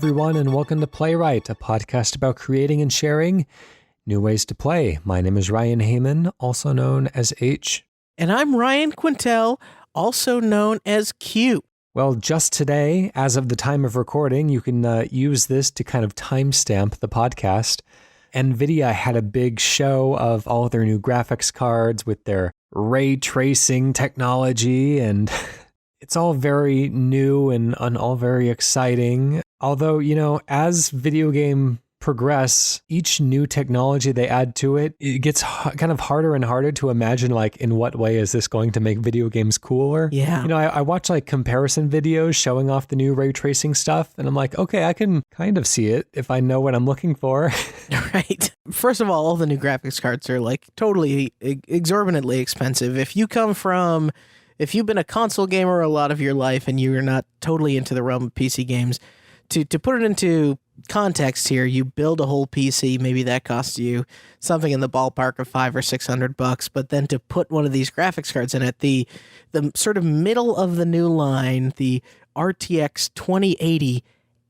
everyone, and welcome to Playwright, a podcast about creating and sharing new ways to play. My name is Ryan Hamann, also known as H. And I'm Ryan Quintal, also known as Q. Well, just today, as of the time of recording, you can use this to kind of timestamp the podcast. NVIDIA had a big show of all of their new graphics cards with their ray tracing technology, and it's all very new and all very exciting. Although, you know, as video game progress, each new technology they add to it, it gets kind of harder and harder to imagine, like, in what way is this going to make video games cooler? Yeah. You know, I watch like comparison videos showing off the new ray tracing stuff, and I'm like, okay, I can kind of see it if I know what I'm looking for. Right. First of all the new graphics cards are like totally exorbitantly expensive. If you've been a console gamer a lot of your life and you're not totally into the realm of PC games, to put it into context here, you build a whole PC, maybe that costs you something in the ballpark of $500 or $600, but then to put one of these graphics cards in it, the sort of middle of the new line, the RTX 2080,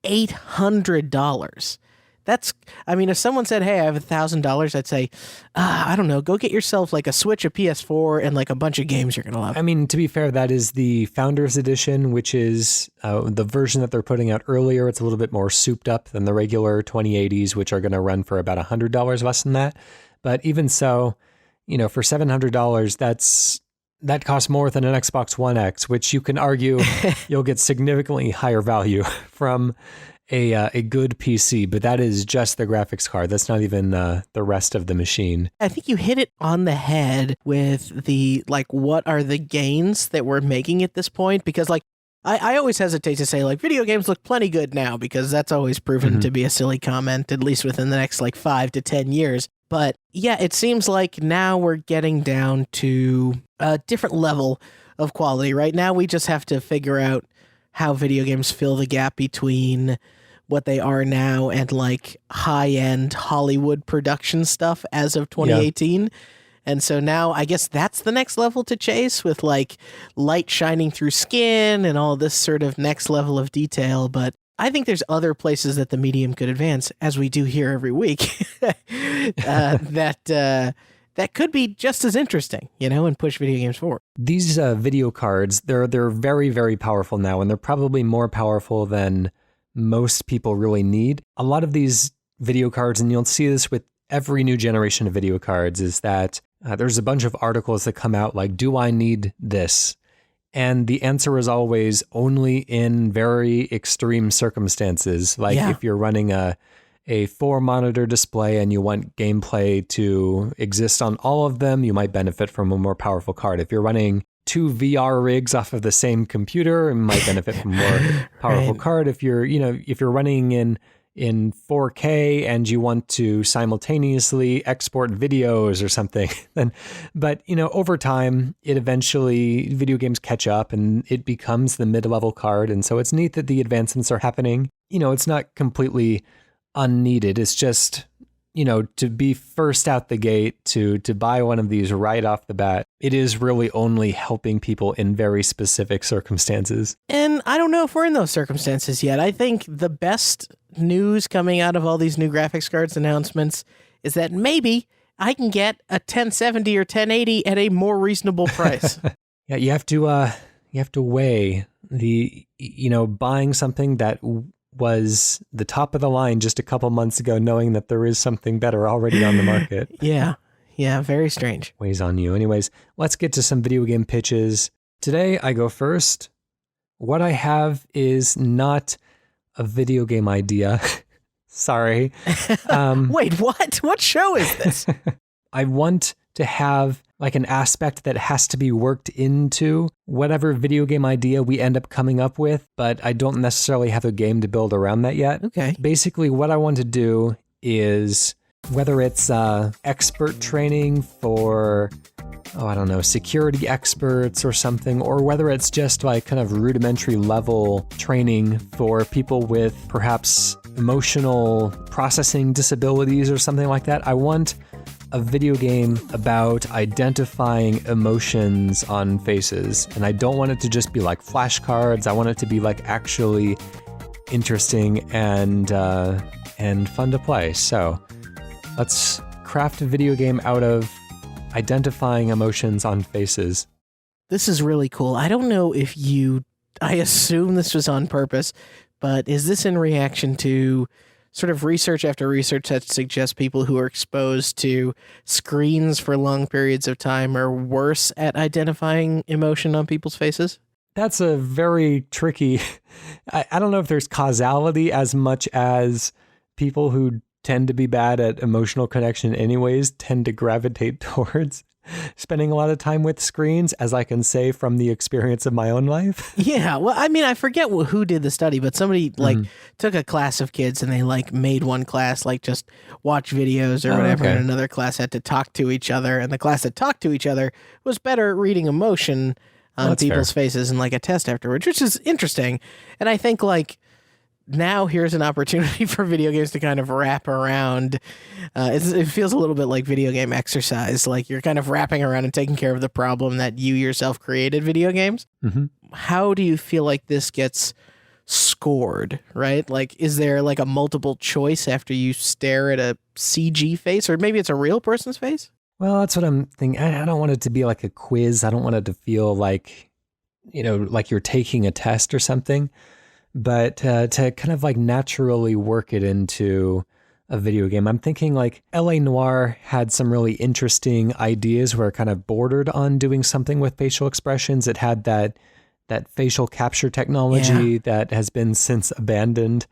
$800. That's, I mean, if someone said, hey, I have $1,000, I'd say, I don't know, go get yourself like a Switch, a PS4, and like a bunch of games you're going to love. I mean, to be fair, that is the Founders Edition, which is the version that they're putting out earlier. It's a little bit more souped up than the regular 2080s, which are going to run for about $100 less than that. But even so, you know, for $700, that costs more than an Xbox One X, which you can argue you'll get significantly higher value from a good PC, but that is just the graphics card. That's not even the rest of the machine. I think you hit it on the head with the, like, what are the gains that we're making at this point? Because, like, I always hesitate to say, like, video games look plenty good now, because that's always proven to be a silly comment, at least within the next, like, 5 to 10 years. But, yeah, it seems like now we're getting down to a different level of quality. Right now, we just have to figure out how video games fill the gap between what they are now and like high-end Hollywood production stuff as of 2018. Yeah. And so now I guess that's the next level to chase, with like light shining through skin and all this sort of next level of detail. But I think there's other places that the medium could advance, as we do here every week, that could be just as interesting, you know, and push video games forward. These video cards, they're very, very powerful now, and they're probably more powerful than most people really need. A lot of these video cards, and you'll see this with every new generation of video cards, is that there's a bunch of articles that come out like, do I need this? And the answer is always only in very extreme circumstances. Like if you're running a 4-monitor display and you want gameplay to exist on all of them, you might benefit from a more powerful card. If you're running 2 VR rigs off of the same computer, you might benefit from a more powerful card. If you're running in 4K and you want to simultaneously export videos or something, then, but you know, over time, video games catch up and it becomes the mid-level card. And so it's neat that the advancements are happening. You know, it's not completely unneeded. It's just, you know, to be first out the gate, to buy one of these right off the bat, it is really only helping people in very specific circumstances. And I don't know if we're in those circumstances yet. I think the best news coming out of all these new graphics cards announcements is that maybe I can get a 1070 or 1080 at a more reasonable price. Yeah, you have to weigh the, you know, buying something that was the top of the line just a couple months ago, knowing that there is something better already on the market. Yeah, very strange. Weighs on you. Anyways, let's get to some video game pitches. Today, I go first. What I have is not a video game idea. Sorry. Wait, what? What show is this? I want to have like an aspect that has to be worked into whatever video game idea we end up coming up with, but I don't necessarily have a game to build around that yet. Okay. Basically, what I want to do is, whether it's expert training for, security experts or something, or whether it's just like kind of rudimentary level training for people with perhaps emotional processing disabilities or something like that. I want a video game about identifying emotions on faces. And I don't want it to just be like flashcards. I want it to be like actually interesting and fun to play. So let's craft a video game out of identifying emotions on faces. This is really cool. I don't know if I assume this was on purpose, but is this in reaction to sort of research after research that suggests people who are exposed to screens for long periods of time are worse at identifying emotion on people's faces? That's a very tricky... I don't know if there's causality as much as people who tend to be bad at emotional connection anyways tend to gravitate towards spending a lot of time with screens, as I can say from the experience of my own life. Yeah, well, I mean, I forget who did the study, but somebody took a class of kids and they made one class just watch videos or whatever, and another class had to talk to each other, and the class that talked to each other was better at reading emotion on people's faces and a test afterwards, which is interesting. And I think now here's an opportunity for video games to kind of wrap around. It feels a little bit like video game exercise. You're kind of wrapping around and taking care of the problem that you yourself created, video games. Mm-hmm. How do you feel like this gets scored, right? Is there a multiple choice after you stare at a CG face, or maybe it's a real person's face? Well, that's what I'm thinking. I don't want it to be a quiz. I don't want it to feel like you're taking a test or something. But to kind of naturally work it into a video game, I'm thinking LA Noire had some really interesting ideas where it kind of bordered on doing something with facial expressions. It had that facial capture technology that has been since abandoned.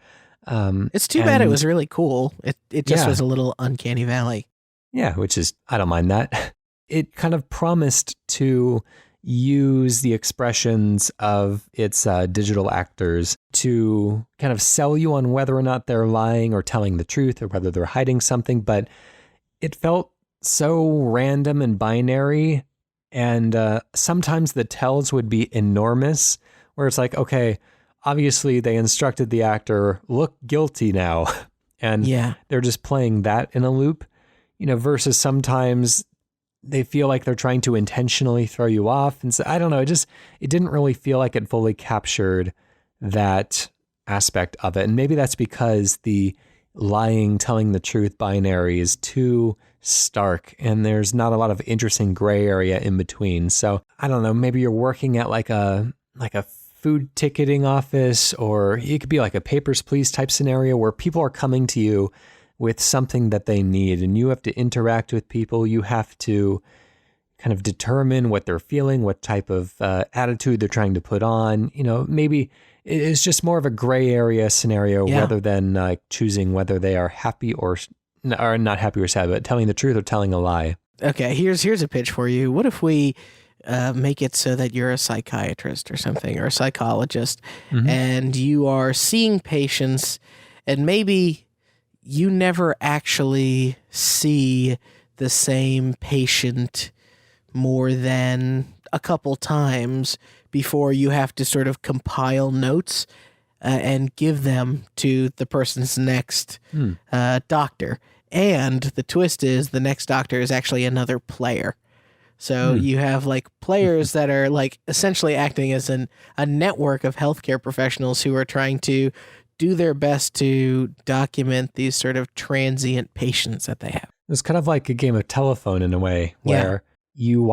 It's too bad it was really cool. It just was a little uncanny valley. Yeah, which is, I don't mind that. It kind of promised to use the expressions of its digital actors to kind of sell you on whether or not they're lying or telling the truth, or whether they're hiding something. But it felt so random and binary, and sometimes the tells would be enormous, where it's okay, obviously they instructed the actor, look guilty now, and they're just playing that in a loop, versus sometimes they feel like they're trying to intentionally throw you off. And so, I don't know, it didn't really feel like it fully captured that aspect of it. And maybe that's because the lying, telling the truth binary is too stark, and there's not a lot of interesting gray area in between. So I don't know, maybe you're working at a food ticketing office, or it could be a Papers, Please type scenario where people are coming to you with something that they need, and you have to interact with people. You have to kind of determine what they're feeling, what type of attitude they're trying to put on. Maybe it's just more of a gray area scenario rather than choosing whether they are happy or not happy or sad, but telling the truth or telling a lie. Okay, here's a pitch for you. What if we make it so that you're a psychiatrist or something, or a psychologist, and you are seeing patients, and maybe you never actually see the same patient more than a couple times before you have to sort of compile notes and give them to the person's next doctor. And the twist is the next doctor is actually another player. So you have players that are essentially acting as a network of healthcare professionals who are trying to do their best to document these sort of transient patients that they have. It's kind of like a game of telephone in a way, where you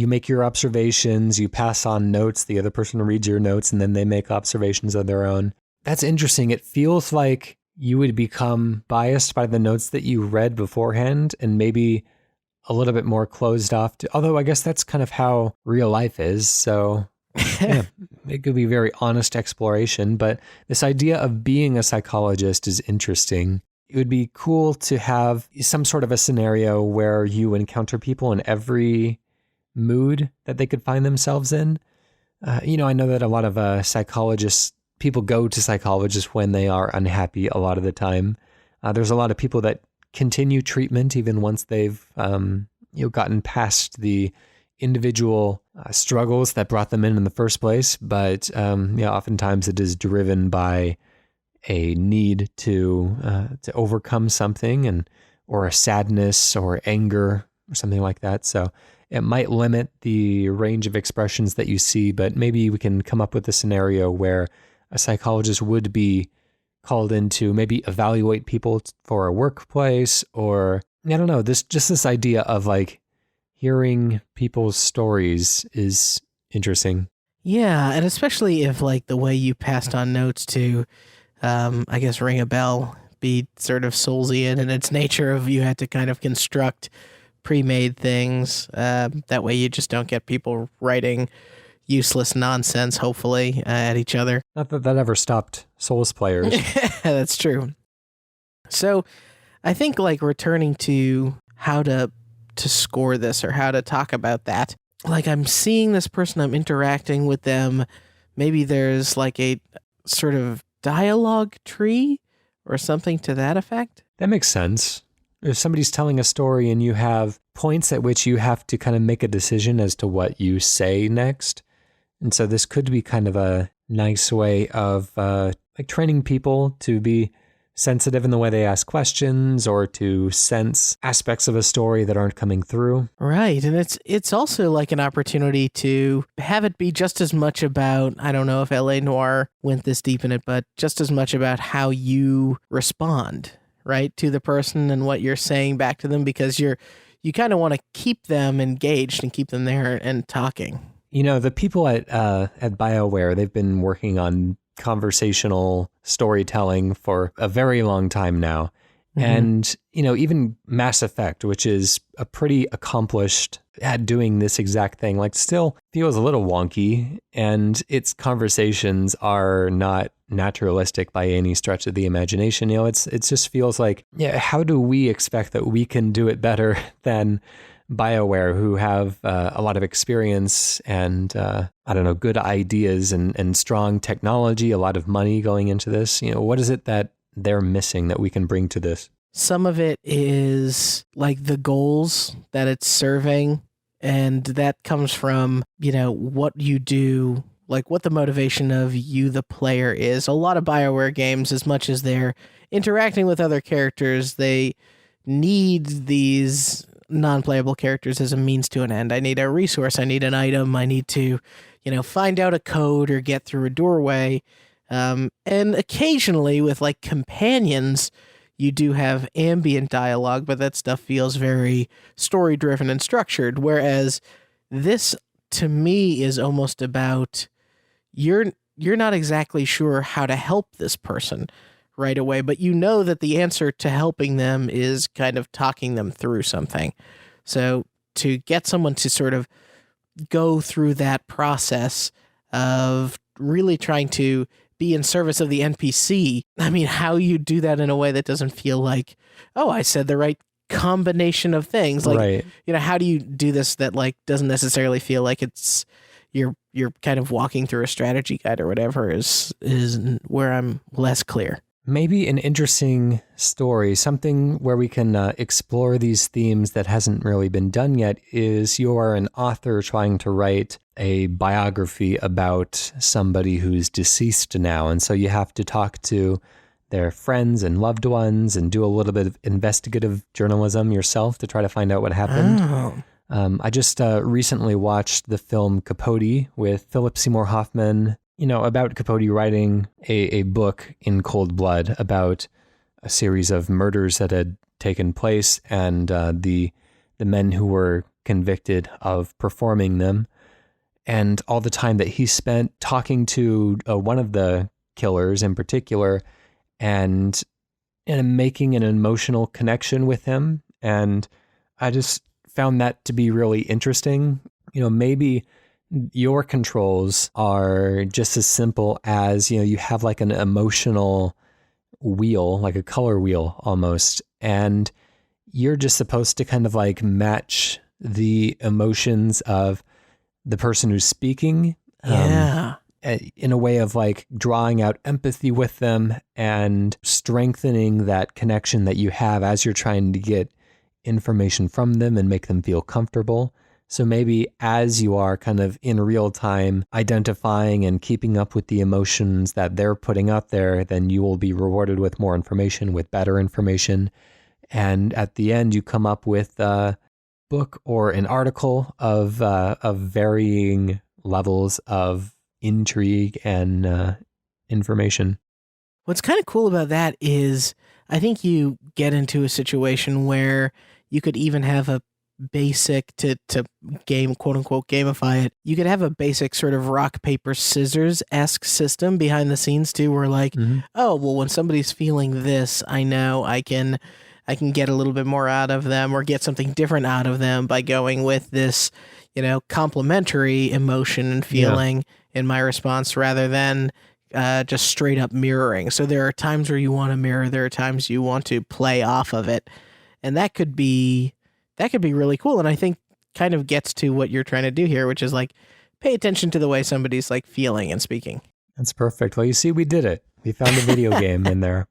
make your observations, you pass on notes, the other person reads your notes, and then they make observations of their own. That's interesting. It feels like you would become biased by the notes that you read beforehand, and maybe a little bit more closed off although I guess that's kind of how real life is. So yeah, it could be very honest exploration, but this idea of being a psychologist is interesting. It would be cool to have some sort of a scenario where you encounter people in every mood that they could find themselves in. I know that a lot of people go to psychologists when they are unhappy a lot of the time. There's a lot of people that continue treatment even once they've gotten past the individual struggles that brought them in the first place. But oftentimes it is driven by a need to overcome something, or a sadness or anger or something like that. So it might limit the range of expressions that you see, but maybe we can come up with a scenario where a psychologist would be called in to maybe evaluate people for a workplace, or I don't know, this idea of like hearing people's stories is interesting. Yeah, and especially if like the way you passed on notes to, I guess, ring a bell, be sort of Soulsian in its nature of you had to kind of construct pre-made things. That way you just don't get people writing useless nonsense, hopefully, at each other. Not that that ever stopped Souls players. That's true. So I think like returning to how to score this or how to talk about that. Like I'm seeing this person, I'm interacting with them. Maybe there's like a sort of dialogue tree or something to that effect. That makes sense. If somebody's telling a story and you have points at which you have to kind of make a decision as to what you say next. And so this could be kind of a nice way of like training people to be sensitive in the way they ask questions or to sense aspects of a story that aren't coming through. Right. And it's also like an opportunity to have it be just as much about, I don't know if LA Noire went this deep in it, but just as much about how you respond, right, to the person and what you're saying back to them, because you kind of want to keep them engaged and keep them there and talking. You know, the people at BioWare, they've been working on conversational storytelling for a very long time now. Mm-hmm. And, you know, even Mass Effect, which is a pretty accomplished at doing this exact thing, like still feels a little wonky, and its conversations are not naturalistic by any stretch of the imagination. You know, it just feels like, yeah, how do we expect that we can do it better than BioWare, who have a lot of experience and, I don't know, good ideas and strong technology, a lot of money going into this? You know, what is it that they're missing that we can bring to this? Some of it is like the goals that it's serving, and that comes from, you know, what you do, like what the motivation of you, the player, is. A lot of BioWare games, as much as they're interacting with other characters, they need these non-playable characters as a means to an end. I need a resource, I need an item, I need to, you know, find out a code or get through a doorway. And occasionally with like companions, you do have ambient dialogue, but that stuff feels very story-driven and structured. Whereas this, to me, is almost about you're not exactly sure how to help this person right away, but you know that the answer to helping them is kind of talking them through something. So to get someone to sort of go through that process of really trying to be in service of the NPC, I mean, how you do that in a way that doesn't feel like, oh, I said the right combination of things. Like, right. You know, how do you do this that like doesn't necessarily feel like it's you're kind of walking through a strategy guide or whatever is where I'm less clear. Maybe an interesting story, something where we can explore these themes that hasn't really been done yet, is you are an author trying to write a biography about somebody who's deceased now. And so you have to talk to their friends and loved ones and do a little bit of investigative journalism yourself to try to find out what happened. Oh. I just recently watched the film Capote with Philip Seymour Hoffman, you know, about Capote writing a book in cold blood about a series of murders that had taken place and the men who were convicted of performing them, and all the time that he spent talking to one of the killers in particular and making an emotional connection with him. And I just found that to be really interesting. You know, maybe your controls are just as simple as, you know, you have like an emotional wheel, like a color wheel almost, and you're just supposed to kind of like match the emotions of the person who's speaking. In a way of like drawing out empathy with them and strengthening that connection that you have as you're trying to get information from them and make them feel comfortable. So maybe as you are kind of in real time identifying and keeping up with the emotions that they're putting out there, then you will be rewarded with more information, with better information. And at the end, you come up with a book or an article of varying levels of intrigue and information. What's kind of cool about that is I think you get into a situation where you could even have a basic to game, quote unquote, gamify it. You could have a basic sort of rock, paper, scissors-esque system behind the scenes too, where like, oh, well, when somebody's feeling this, I know I can get a little bit more out of them or get something different out of them by going with this, complementary emotion and feeling in my response rather than just straight up mirroring. So there are times where you want to mirror, there are times you want to play off of it. And that could be really cool. And I think kind of gets to what you're trying to do here, which is like pay attention to the way somebody's like feeling and speaking. That's perfect. Well, you see, we did it. We found a video game in there.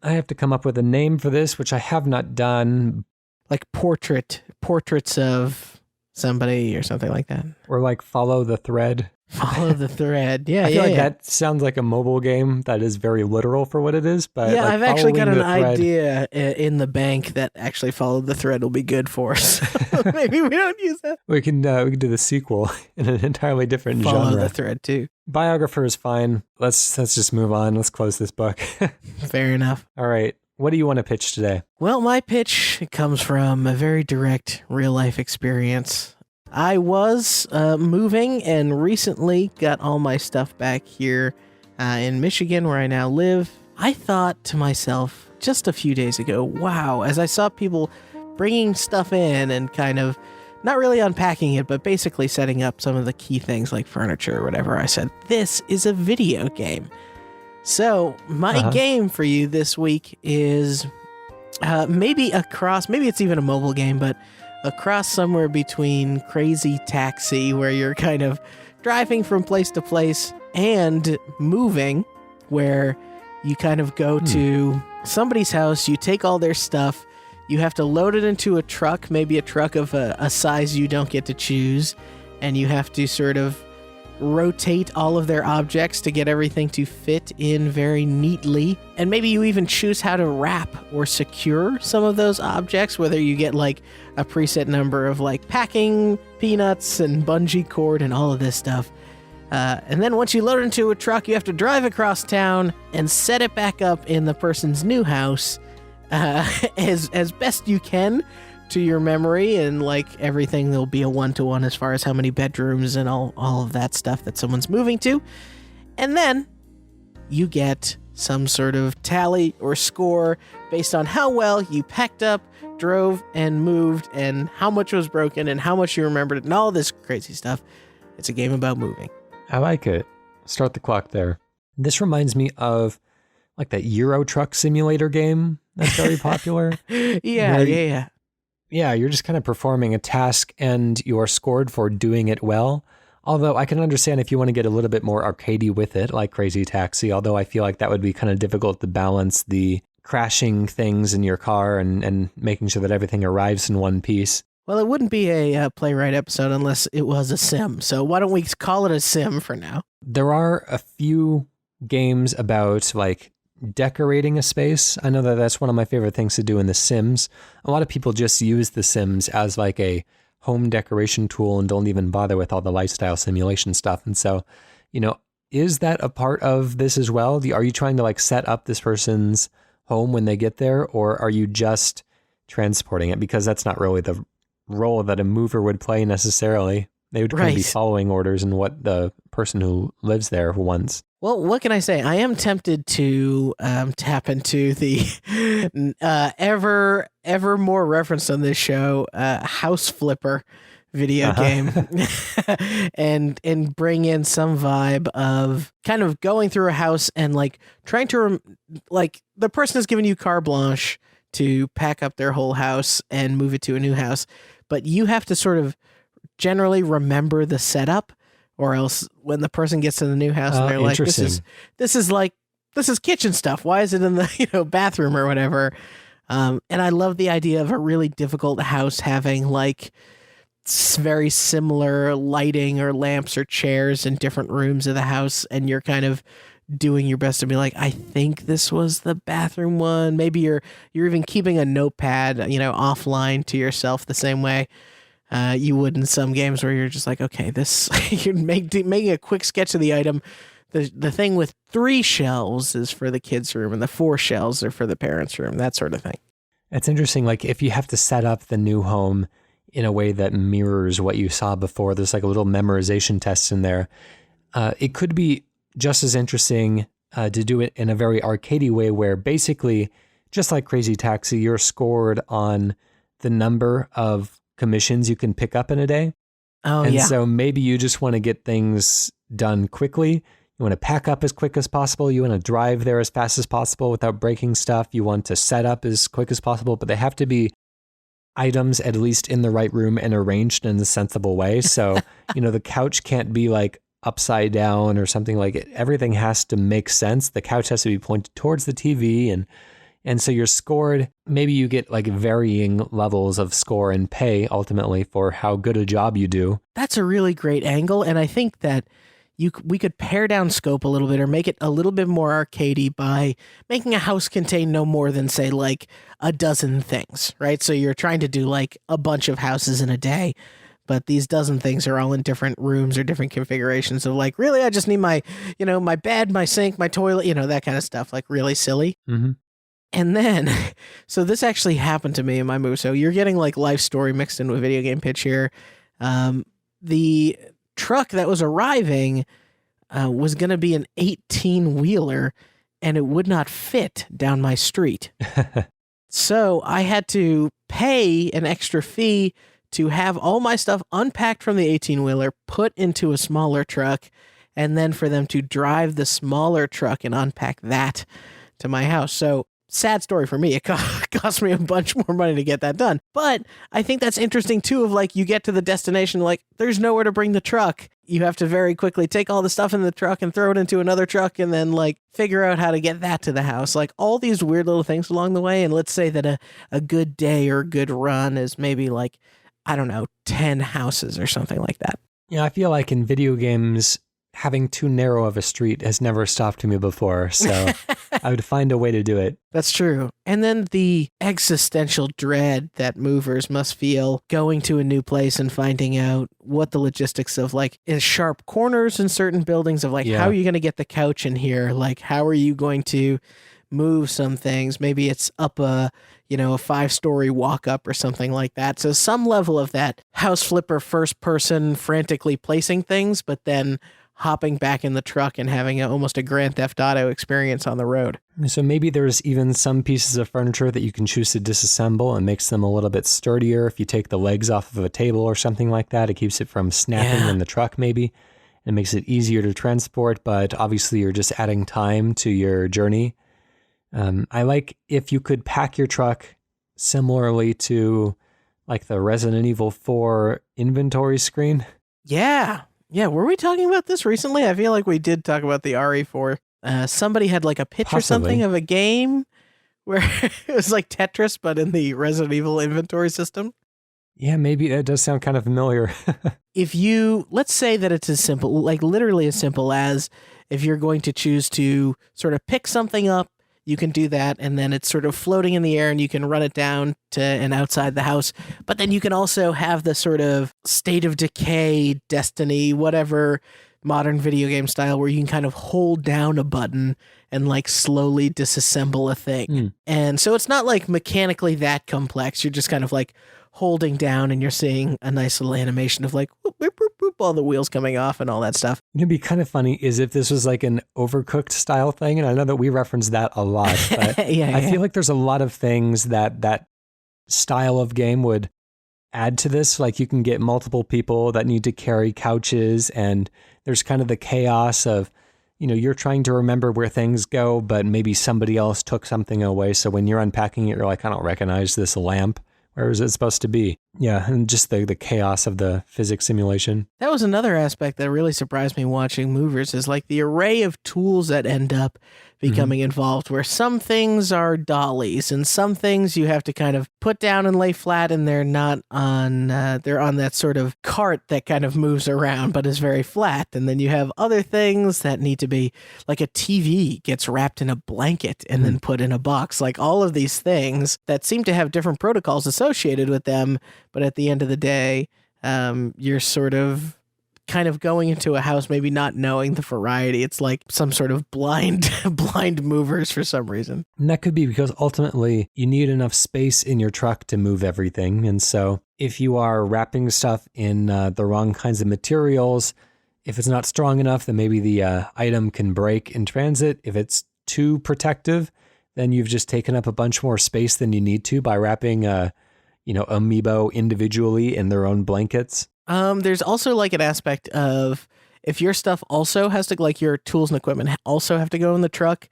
I have to come up with a name for this, which I have not done. Like portraits of somebody or something like that. Or like follow the thread. Follow the thread. Yeah, I feel like that sounds like a mobile game that is very literal for what it is. But yeah, like I've actually got an thread, idea in the bank that actually follow the thread will be good for us. Maybe we don't use that. We can do the sequel in an entirely different genre. Follow the thread too. Biographer is fine. Let's just move on. Let's close this book. Fair enough. All right. What do you want to pitch today? Well, my pitch comes from a very direct real life experience. I was moving and recently got all my stuff back here in Michigan, where I now live. I thought to myself just a few days ago, wow, as I saw people bringing stuff in and kind of not really unpacking it, but basically setting up some of the key things like furniture or whatever, I said, this is a video game. So my game for you this week is maybe it's even a mobile game, but a cross somewhere between Crazy Taxi, where you're kind of driving from place to place, and moving, where you kind of go to somebody's house, you take all their stuff, you have to load it into a truck, maybe a truck of a size you don't get to choose, and you have to sort of rotate all of their objects to get everything to fit in very neatly. And maybe you even choose how to wrap or secure some of those objects, whether you get like a preset number of like packing peanuts and bungee cord and all of this stuff. And then once you load it into a truck, you have to drive across town and set it back up in the person's new house as best you can to your memory, and like everything, there'll be a one-to-one as far as how many bedrooms and all of that stuff that someone's moving to. And then you get some sort of tally or score based on how well you packed up, drove, and moved, and how much was broken, and how much you remembered it, and all this crazy stuff. It's a game about moving. I like it. Start the clock there. This reminds me of like that Euro Truck Simulator game that's very popular. Yeah. Yeah, you're just kind of performing a task and you're scored for doing it well. Although I can understand if you want to get a little bit more arcadey with it, like Crazy Taxi, although I feel like that would be kind of difficult to balance the crashing things in your car and making sure that everything arrives in one piece. Well, it wouldn't be a Playwright episode unless it was a sim, so why don't we call it a sim for now? There are a few games about like decorating a space. I know that that's one of my favorite things to do in The Sims. A lot of people just use The Sims as like a home decoration tool and don't even bother with all the lifestyle simulation stuff. And so, is that a part of this as well? Are you trying to like set up this person's home when they get there, or are you just transporting it? Because that's not really the role that a mover would play necessarily. They would kind of be following orders and what the person who lives there wants. Well, what can I say? I am tempted to tap into the ever more referenced on this show House Flipper video game and bring in some vibe of kind of going through a house and like trying to like the person has given you carte blanche to pack up their whole house and move it to a new house, but you have to sort of generally remember the setup, or else when the person gets to the new house and they're like, this is kitchen stuff. Why is it in the bathroom or whatever? And I love the idea of a really difficult house having like very similar lighting or lamps or chairs in different rooms of the house, and you're kind of doing your best to be like, I think this was the bathroom one. Maybe you're even keeping a notepad, offline to yourself the same way you would in some games where you're just like, okay, this you're making a quick sketch of the item. the thing with 3 shelves is for the kids' room and the 4 shelves are for the parents' room, that sort of thing. It's interesting, like if you have to set up the new home in a way that mirrors what you saw before, there's like a little memorization test in there. It could be just as interesting to do it in a very arcadey way where basically, just like Crazy Taxi, you're scored on the number of commissions you can pick up in a day. Oh, and yeah. so maybe you just want to get things done quickly. You want to pack up as quick as possible. You want to drive there as fast as possible without breaking stuff. You want to set up as quick as possible, but they have to be items at least in the right room and arranged in a sensible way. So, the couch can't be like upside down or something like it. Everything has to make sense. The couch has to be pointed towards the TV and so you're scored. Maybe you get like varying levels of score and pay ultimately for how good a job you do. That's a really great angle, and I think that we could pare down scope a little bit or make it a little bit more arcadey by making a house contain no more than, say, like a dozen things, right? So you're trying to do like a bunch of houses in a day, but these dozen things are all in different rooms or different configurations of like, really, I just need my, my bed, my sink, my toilet, that kind of stuff, like really silly. Mm-hmm. And then, so this actually happened to me in my move. So you're getting like life story mixed in with video game pitch here. The truck that was arriving was going to be an 18-wheeler and it would not fit down my street. So I had to pay an extra fee to have all my stuff unpacked from the 18-wheeler, put into a smaller truck, and then for them to drive the smaller truck and unpack that to my house. So sad story for me. It cost me a bunch more money to get that done. But I think that's interesting too, of like you get to the destination, like there's nowhere to bring the truck. You have to very quickly take all the stuff in the truck and throw it into another truck and then like figure out how to get that to the house. Like all these weird little things along the way. And let's say that a good day or a good run is maybe like, I don't know, 10 houses or something like that. Yeah, I feel like in video games, having too narrow of a street has never stopped me before, so I would find a way to do it. That's true. And then the existential dread that movers must feel going to a new place and finding out what the logistics of like is sharp corners in certain buildings of like, how are you going to get the couch in here? Like, how are you going to move some things? Maybe it's up a 5-story walk up or something like that. So some level of that house flipper first person frantically placing things, but then hopping back in the truck and having almost a Grand Theft Auto experience on the road. So maybe there's even some pieces of furniture that you can choose to disassemble and makes them a little bit sturdier. If you take the legs off of a table or something like that, it keeps it from snapping in the truck maybe. It makes it easier to transport, but obviously you're just adding time to your journey. I like if you could pack your truck similarly to like the Resident Evil 4 inventory screen. Yeah. Yeah, were we talking about this recently? I feel like we did talk about the RE4. Somebody had like a pitch or something of a game where it was like Tetris, but in the Resident Evil inventory system. Yeah, maybe that does sound kind of familiar. Let's say that it's as simple, like literally as simple as if you're going to choose to sort of pick something up, you can do that, and then it's sort of floating in the air and you can run it down to and outside the house. But then you can also have the sort of State of Decay, Destiny, whatever modern video game style where you can kind of hold down a button and like slowly disassemble a thing. And so it's not like mechanically that complex. You're just kind of like holding down and you're seeing a nice little animation of like whoop, whoop, whoop, whoop, all the wheels coming off and all that stuff. It'd be kind of funny is if this was like an Overcooked style thing. And I know that we reference that a lot, but I feel like there's a lot of things that style of game would add to this. Like you can get multiple people that need to carry couches and there's kind of the chaos of, you're trying to remember where things go, but maybe somebody else took something away. So when you're unpacking it, you're like, I don't recognize this lamp. Where is it supposed to be? Yeah, and just the chaos of the physics simulation. That was another aspect that really surprised me watching Movers is like the array of tools that end up becoming involved, where some things are dollies and some things you have to kind of put down and lay flat and they're not on, they're on that sort of cart that kind of moves around but is very flat. And then you have other things that need to be like a TV gets wrapped in a blanket and then put in a box. Like all of these things that seem to have different protocols associated with them. But at the end of the day, you're sort of kind of going into a house, maybe not knowing the variety. It's like some sort of blind movers for some reason. And that could be because ultimately you need enough space in your truck to move everything. And so if you are wrapping stuff in the wrong kinds of materials, if it's not strong enough, then maybe the item can break in transit. If it's too protective, then you've just taken up a bunch more space than you need to by wrapping, Amiibo individually in their own blankets. There's also like an aspect of if your stuff also has to, like your tools and equipment also have to go in the truck,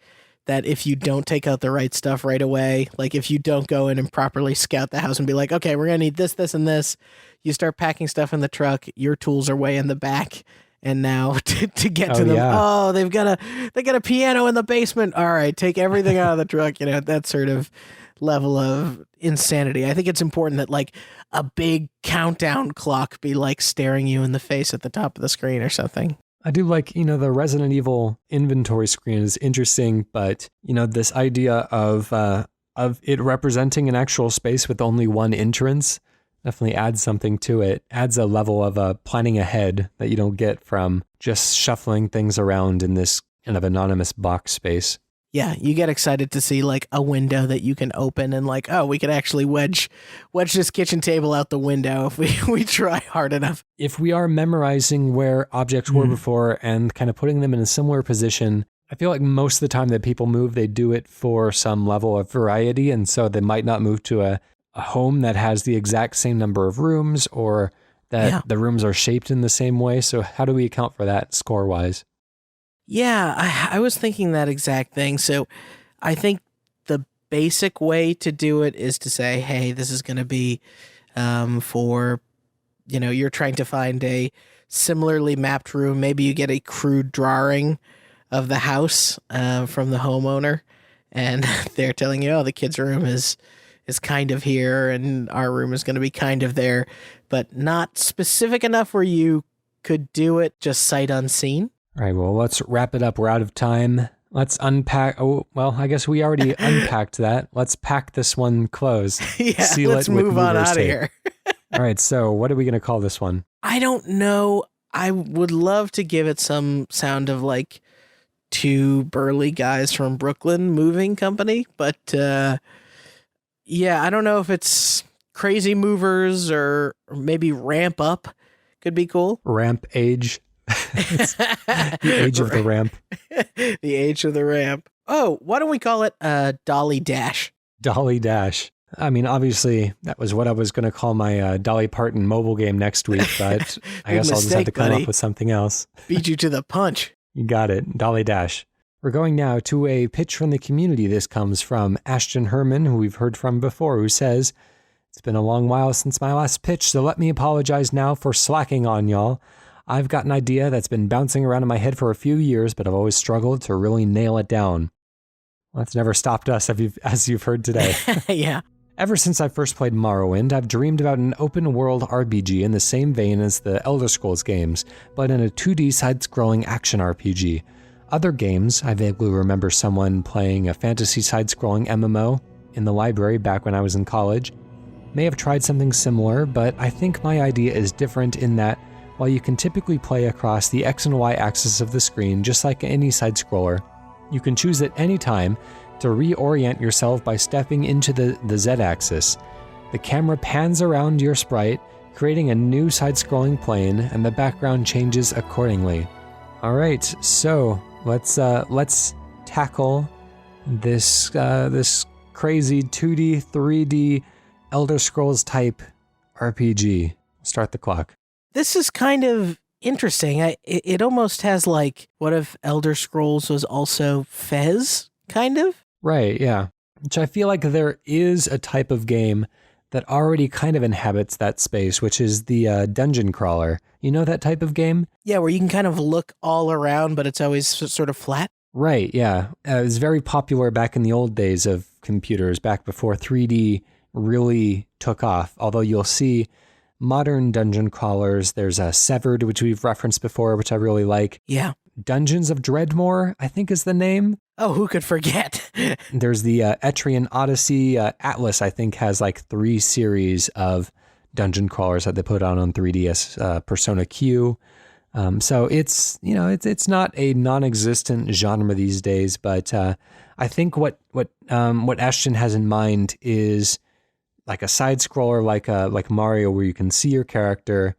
that if you don't take out the right stuff right away, like if you don't go in and properly scout the house and be like, okay, we're going to need this, this, and this, you start packing stuff in the truck, your tools are way in the back. And now to get to them, they got a piano in the basement. All right, take everything out of the truck. That sort of level of insanity. I think it's important that like a big countdown clock be like staring you in the face at the top of the screen or something. I do like, the Resident Evil inventory screen is interesting, but, this idea of it representing an actual space with only one entrance definitely adds something to it. Adds a level of planning ahead that you don't get from just shuffling things around in this kind of anonymous box space. Yeah, you get excited to see like a window that you can open and like, oh, we could actually wedge this kitchen table out the window if we try hard enough. If we are memorizing where objects were before and kind of putting them in a similar position, I feel like most of the time that people move, they do it for some level of variety. And so they might not move to a home that has the exact same number of rooms or that the rooms are shaped in the same way. So how do we account for that score-wise? Yeah, I was thinking that exact thing. So I think the basic way to do it is to say, hey, this is going to be for, you're trying to find a similarly mapped room. Maybe you get a crude drawing of the house from the homeowner, and they're telling you, oh, the kid's room is kind of here and our room is going to be kind of there, but not specific enough where you could do it just sight unseen. All right, well, let's wrap it up. We're out of time. Let's unpack. Oh, well, I guess we already unpacked that. Let's pack this one closed. Yeah, let's move on out of here. All right, so what are we going to call this one? I don't know. I would love to give it some sound of like two burly guys from Brooklyn moving company, but yeah, I don't know if it's Crazy Movers or maybe Ramp Up could be cool. Ramp Age. The age of the ramp. The age of the ramp. Oh, why don't we call it Dolly Dash? Dolly Dash. I mean, obviously, that was what I was going to call my Dolly Parton mobile game next week, but I guess I'll just have to come up with something else. Beat you to the punch. You got it. Dolly Dash. We're going now to a pitch from the community. This comes from Ashton Herrmann, who we've heard from before, who says, "It's been a long while since my last pitch, so let me apologize now for slacking on y'all. I've got an idea that's been bouncing around in my head for a few years, but I've always struggled to really nail it down." Well, that's never stopped us, as you've heard today. Yeah. Ever since I first played Morrowind, I've dreamed about an open-world RPG in the same vein as the Elder Scrolls games, but in a 2D side-scrolling action RPG. Other games, I vaguely remember someone playing a fantasy side-scrolling MMO in the library back when I was in college, may have tried something similar, but I think my idea is different in that while you can typically play across the X and Y axis of the screen just like any side-scroller, you can choose at any time to reorient yourself by stepping into the Z-axis. The camera pans around your sprite, creating a new side-scrolling plane, and the background changes accordingly. All right, so let's tackle this crazy 2D, 3D Elder Scrolls type RPG. Start the clock. This is kind of interesting. It almost has like, what if Elder Scrolls was also Fez, kind of? Right, yeah. Which I feel like there is a type of game that already kind of inhabits that space, which is the dungeon crawler. You know that type of game? Yeah, where you can kind of look all around, but it's always sort of flat. Right, yeah. It was very popular back in the old days of computers, back before 3D really took off. Although you'll see modern dungeon crawlers, there's a Severed, which we've referenced before, which I really like. Yeah. Dungeons of Dreadmore, I think is the name. Oh, who could forget? There's the Etrian Odyssey. Atlas, I think, has like 3 series of dungeon crawlers that they put on 3DS. Persona Q. So it's not a non-existent genre these days, but I think what Ashton has in mind is like a side scroller, like Mario, where you can see your character,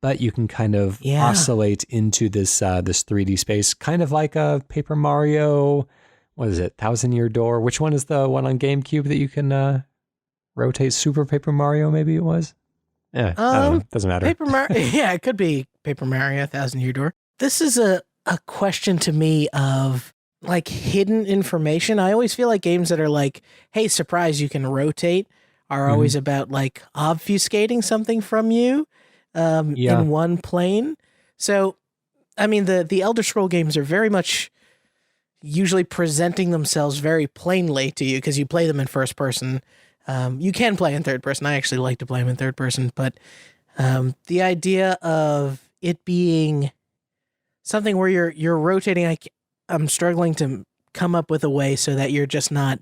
but you can kind of oscillate into this 3D space, kind of like a Paper Mario. What is it? Thousand Year Door. Which one is the one on GameCube that you can rotate? Super Paper Mario, maybe it was. Yeah, I don't know. Doesn't matter. Paper Mario. Yeah, it could be Paper Mario, Thousand Year Door. This is a question to me of like hidden information. I always feel like games that are like, hey, surprise, you can rotate, are always about like obfuscating something from you in one plane. So, I mean, the Elder Scroll games are very much usually presenting themselves very plainly to you because you play them in first person. You can play in third person. I actually like to play them in third person, but the idea of it being something where you're rotating, I'm struggling to come up with a way so that you're just not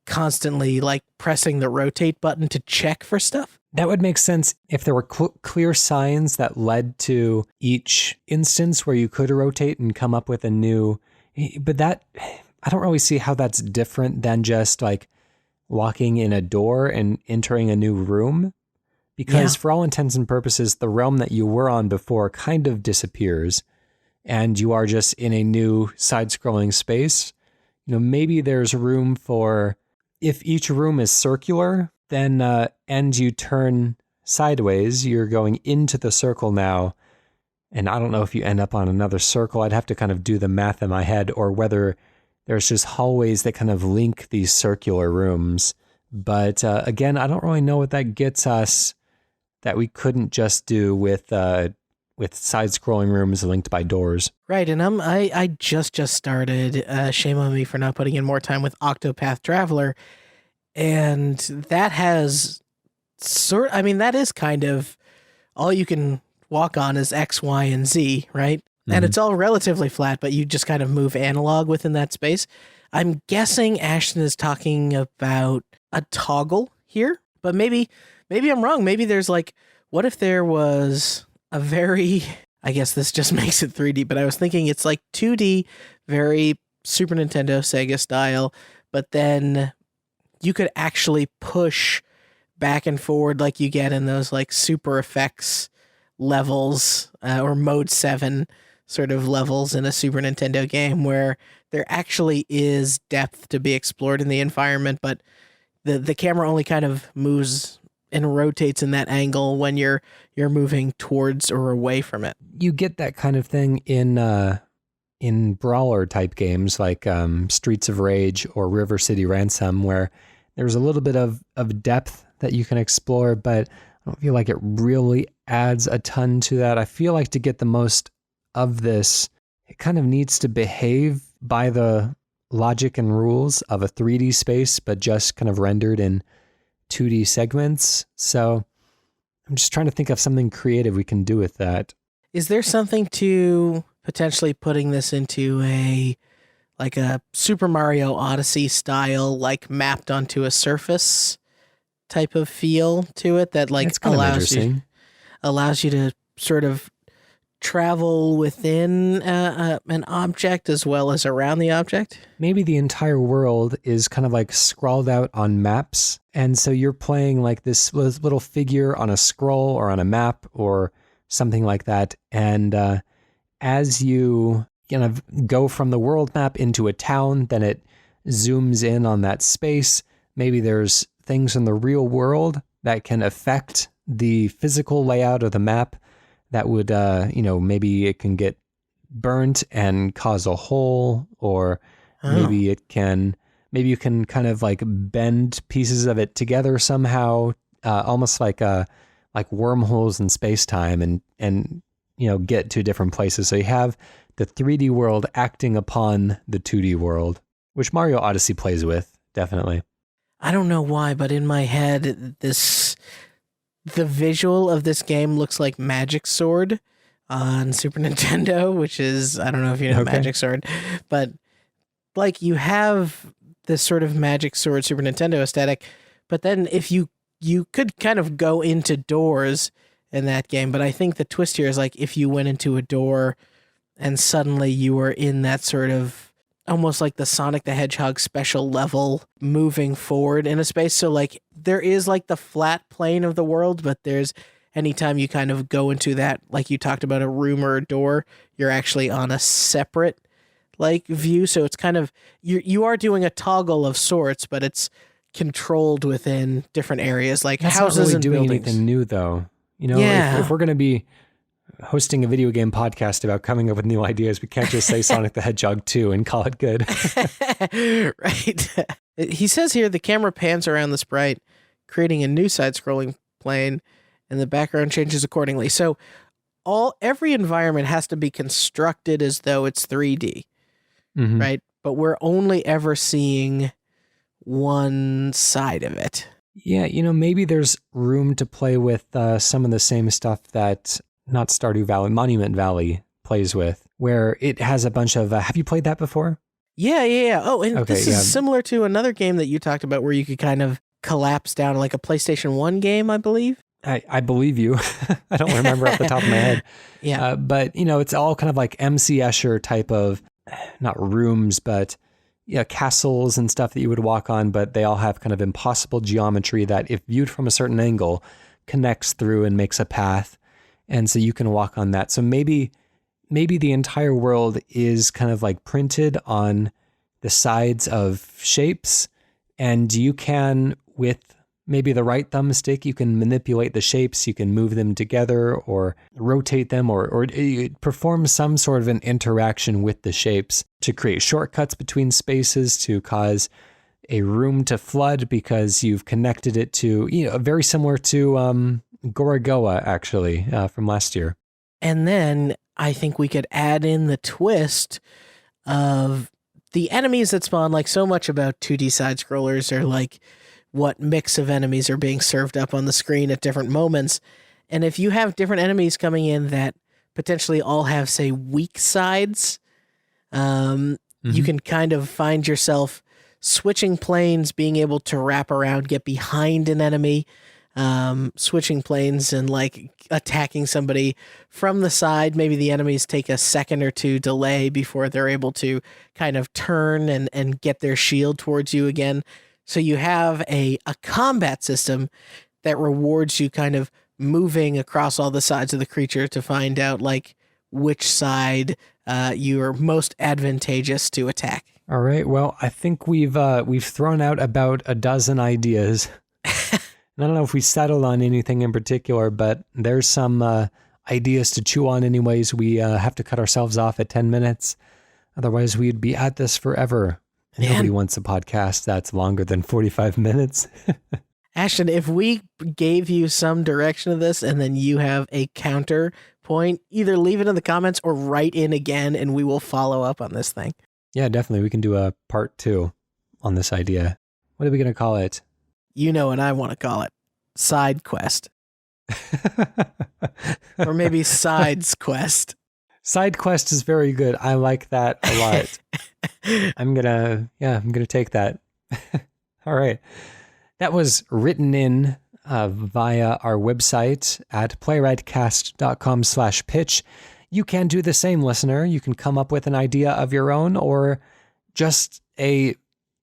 constantly like pressing the rotate button to check for stuff. That would make sense if there were clear signs that led to each instance where you could rotate and come up with a new, but that, I don't really see how that's different than just like walking in a door and entering a new room, because for all intents and purposes, the realm that you were on before kind of disappears and you are just in a new side-scrolling space. Maybe there's room for, if each room is circular, then and you turn sideways, you're going into the circle now. And I don't know if you end up on another circle. I'd have to kind of do the math in my head, or whether there's just hallways that kind of link these circular rooms. But again, I don't really know what that gets us that we couldn't just do with side-scrolling rooms linked by doors. Right, and I just started. Shame on me for not putting in more time with Octopath Traveler, and that has that is kind of all you can walk on is X, Y, and Z, right? And it's all relatively flat, but you just kind of move analog within that space. I'm guessing Ashton is talking about a toggle here, but maybe I'm wrong. Maybe there's like, what if there was a very, I guess this just makes it 3D, but I was thinking it's like 2D, very Super Nintendo, Sega style, but then you could actually push back and forward like you get in those like super effects levels or mode 7 sort of levels in a Super Nintendo game, where there actually is depth to be explored in the environment, but the camera only kind of moves and rotates in that angle when you're moving towards or away from it. You get that kind of thing in brawler type games like Streets of Rage or River City Ransom, where there's a little bit of depth that you can explore, but I don't feel like it really adds a ton to that. I feel like to get the most of this, it kind of needs to behave by the logic and rules of a 3D space, but just kind of rendered in 2D segments. So I'm just trying to think of something creative we can do with that. Is there something to potentially putting this into a Super Mario Odyssey style, like mapped onto a surface type of feel to it that like allows you to sort of travel within an object as well as around the object? Maybe the entire world is kind of like scrawled out on maps, and so you're playing like this little figure on a scroll or on a map or something like that, and as you kind of go from the world map into a town, then it zooms in on that space. Maybe there's things in the real world that can affect the physical layout of the map that would, maybe it can get burnt and cause a hole, or maybe you can kind of like bend pieces of it together somehow, almost like wormholes in space-time, and get to different places. So you have the 3D world acting upon the 2D world, which Mario Odyssey plays with, definitely. I don't know why, but in my head, the visual of this game looks like Magic Sword on Super Nintendo, which is, I don't know if you know Magic Sword, but like you have this sort of Magic Sword Super Nintendo aesthetic, but then if you could kind of go into doors in that game. But I think the twist here is like if you went into a door and suddenly you were in that sort of almost like the Sonic the Hedgehog special level moving forward in a space. So like there is like the flat plane of the world, but there's anytime you kind of go into that, like you talked about a room or a door, you're actually on a separate like view. So it's kind of, you are doing a toggle of sorts, but it's controlled within different areas like That's houses not really and doing buildings. anything new though. You know, Yeah. if we're going to be hosting a video game podcast about coming up with new ideas, we can't just say Sonic the Hedgehog 2 and call it good. Right. He says here the camera pans around the sprite, creating a new side-scrolling plane, and the background changes accordingly. So every environment has to be constructed as though it's 3D, Mhm. right? But we're only ever seeing one side of it. Yeah, you know, maybe there's room to play with some of the same stuff that not Stardew Valley, Monument Valley plays with, where it has a bunch of, have you played that before? Yeah. Oh, and Okay, this yeah. is similar to another game that you talked about where you could kind of collapse down like a PlayStation 1 game, I believe. I believe you. I don't remember off the top of my head. Yeah. But, you know, it's all kind of like MC Escher type of, not rooms, but yeah, castles and stuff that you would walk on, but they all have kind of impossible geometry that if viewed from a certain angle connects through and makes a path. And so you can walk on that. So maybe the entire world is kind of like printed on the sides of shapes, and you can, with maybe the right thumbstick, you can manipulate the shapes, you can move them together or rotate them or perform some sort of an interaction with the shapes to create shortcuts between spaces, to cause a room to flood because you've connected it to, you know, very similar to Gorogoa, actually, from last year. And then I think we could add in the twist of the enemies that spawn. Like so much about 2D side scrollers are like what mix of enemies are being served up on the screen at different moments. And if you have different enemies coming in that potentially all have, say, weak sides, you can kind of find yourself switching planes, being able to wrap around, get behind an enemy, switching planes and like attacking somebody from the side. Maybe the enemies take a second or two delay before they're able to kind of turn and get their shield towards you again. So you have a combat system that rewards you kind of moving across all the sides of the creature to find out like which side you are most advantageous to attack. All right. Well, I think we've thrown out about a dozen ideas. I don't know if we settled on anything in particular, but there's some ideas to chew on anyways. We have to cut ourselves off at 10 minutes. Otherwise, we'd be at this forever. And nobody wants a podcast that's longer than 45 minutes. Ashton, if we gave you some direction of this and then you have a counterpoint, either leave it in the comments or write in again and we will follow up on this thing. Yeah, definitely. We can do a part 2 on this idea. What are we going to call it? You know what I want to call it. Side quest. Or maybe sides quest. Side quest is very good. I like that a lot. I'm gonna take that. All right. That was written in via our website at playwrightcast.com/pitch. You can do the same, listener. You can come up with an idea of your own or just a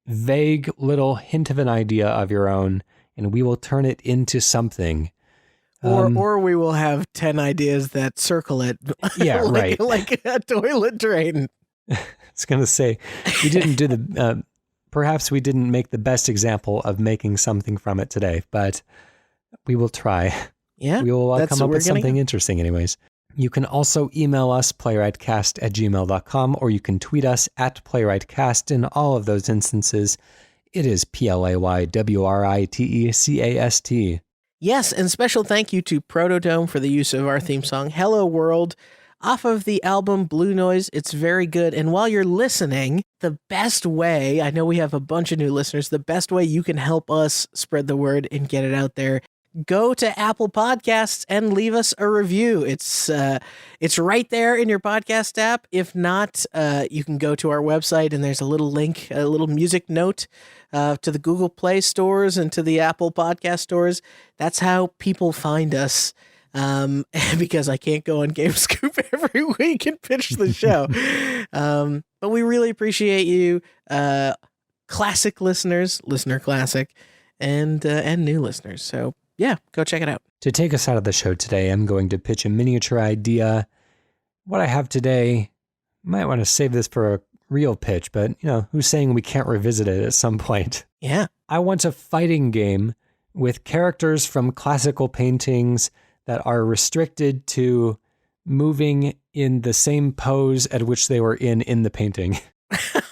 vague little hint of an idea of your own, and we will turn it into something. Or we will have 10 ideas that circle it. Yeah, right. Like a toilet drain. I was going to say, we didn't do the, perhaps we didn't make the best example of making something from it today, but we will try. Yeah. We will come up with something interesting anyways. You can also email us, playwrightcast@gmail.com, or you can tweet us at playwrightcast. In all of those instances, it is PLAYWRITECAST. Yes, and special thank you to PROTODOME for the use of our theme song, Hello World, off of the album Blue Noise. It's very good. And while you're listening, the best way, I know we have a bunch of new listeners, the best way you can help us spread the word and get it out there, go to Apple Podcasts and leave us a review. It's right there in your podcast app. If not, you can go to our website and there's a little link, a little music note to the Google Play stores and to the Apple Podcast stores. That's how people find us. because I can't go on GameScoop every week and pitch the show. But we really appreciate you, classic listeners, listener classic, and new listeners. So yeah, go check it out. To take us out of the show today, I'm going to pitch a miniature idea. What I have today, might want to save this for a real pitch, but who's saying we can't revisit it at some point? Yeah. I want a fighting game with characters from classical paintings that are restricted to moving in the same pose at which they were in the painting.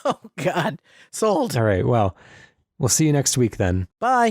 Oh, God. Sold. All right. Well, we'll see you next week then. Bye.